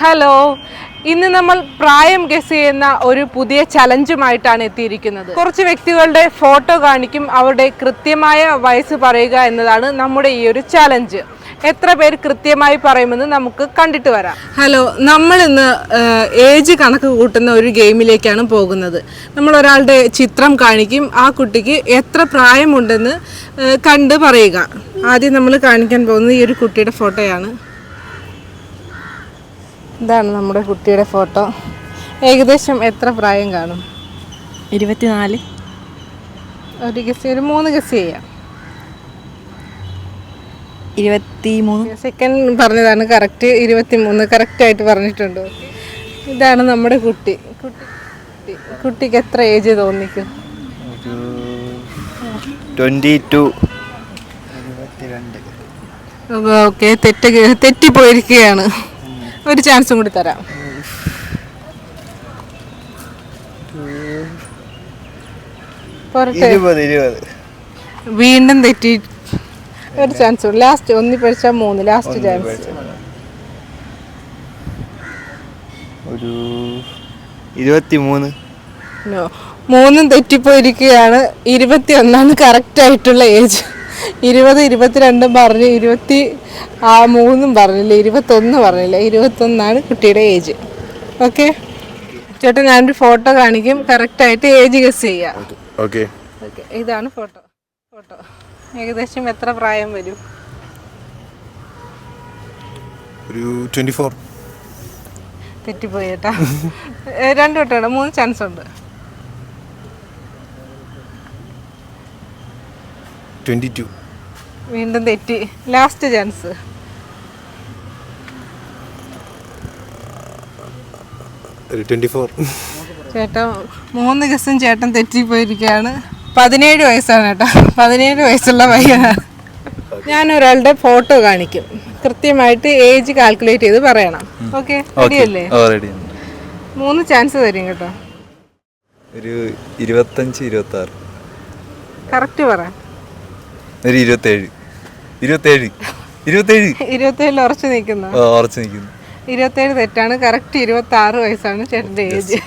Hello, ഇന്ന് നമ്മൾ പ്രായം ഗസ് ചെയ്യുന്ന ഒരു പുതിയ ചലഞ്ചുമായിട്ടാണ് എത്തിയിരിക്കുന്നത്. കുറച്ച് വ്യക്തികളുടെ ഫോട്ടോ കാണിക്കും, അവരുടെ കൃത്യമായ വയസ്സ് പറയുക എന്നതാണ് നമ്മുടെ ഈ ഒരു ചലഞ്ച്. എത്ര പേര് കൃത്യമായി പറയുമെന്ന് നമുക്ക് കണ്ടിട്ട് വരാം. ഹലോ, നമ്മൾ ഇന്ന് ഏജ് കണക്ക് കൂട്ടുന്ന ഒരു ഗെയിമിലേക്കാണ് പോകുന്നത്. നമ്മൾ ഒരാളുടെ ചിത്രം കാണിക്കും, ആ കുട്ടിക്ക് എത്ര പ്രായമുണ്ടെന്ന് കണ്ട് പറയുക. ആദ്യം നമ്മൾ കാണിക്കാൻ പോകുന്നത് ഈ ഒരു കുട്ടിയുടെ ഫോട്ടോയാണ്. ഇതാണ് നമ്മുടെ കുട്ടിയുടെ ഫോട്ടോ. ഏകദേശം എത്ര പ്രായം കാണും? 24. ഒരു ഗസ്, ഒരു 3 ഗസ് ചെയ്യാം. 23. സെക്കൻഡ് പറഞ്ഞതാണ് കറക്റ്റ്. 23 കറക്റ്റായിട്ട് പറഞ്ഞിട്ടുണ്ട്. ഇതാണ് നമ്മുടെ കുട്ടി. കുട്ടിക്ക് എത്ര ഏജ് തോന്നിക്കും? 22. ഓക്കെ, തെറ്റിപ്പോയിരിക്കുകയാണ്. ഒരു ചാൻസും കൂടി തരാം. വീണ്ടും തെറ്റി. ഒരു ചാൻസ് കൂടി, ലാസ്റ്റ്. ഒന്നി പഠിച്ചാൽ 3, ലാസ്റ്റ് ചാൻസ്. ഒരു 23. നോ, 3 തെറ്റിപ്പോയിരിക്കുകയാണ്. 21 കറക്റ്റ് ആയിട്ടുള്ള ഏജ്. 20, 22 പറഞ്ഞ് 23 പറഞ്ഞില്ല, 21 പറഞ്ഞില്ല. 21 കുട്ടിയുടെ ഏജ്. ഓക്കെ ചേട്ടാ, ഞാനൊരു ഫോട്ടോ കാണിക്കും, കറക്റ്റായിട്ട് ഏജ് ഗസ് ചെയ്യാം. ഓക്കെ, ഇതാണ് ഫോട്ടോ. ഏകദേശം എത്ര പ്രായം വരും? ഒരു 24. തെറ്റിപ്പോയി ചേട്ടാ. 2 വട്ടമാണ്, 3 ചാൻസ് ഉണ്ട്. 22. വീണ്ടും തെറ്റി, ലാസ്റ്റ് ചാൻസ്. 24. ചേട്ടാ 3 ഗസ്സും ചേട്ടൻ തെറ്റിപ്പോയിരിക്കുകയാണ്. 17 വയസ്സാണ് ചേട്ടാ. 17 വയസ്സുള്ള പയ്യനാണ്. ഞാൻ ഒരാളുടെ ഫോട്ടോ കാണിക്കും, കൃത്യമായിട്ട് ഏജ് കാൽക്കുലേറ്റ് ചെയ്ത് പറയണം. ഓക്കെ, റെഡിയല്ലേ? 3 ചാൻസ് തരും കേട്ടോ. ഒരു 25, 26. കറക്റ്റ് പറ. ഒരു 27. 27 ഉറച്ചു നിൽക്കുന്നു. 27 തെറ്റാണ്. കറക്റ്റ് 26 വയസ്സാണ് ചേട്ടൻ്റെ ഏജ്.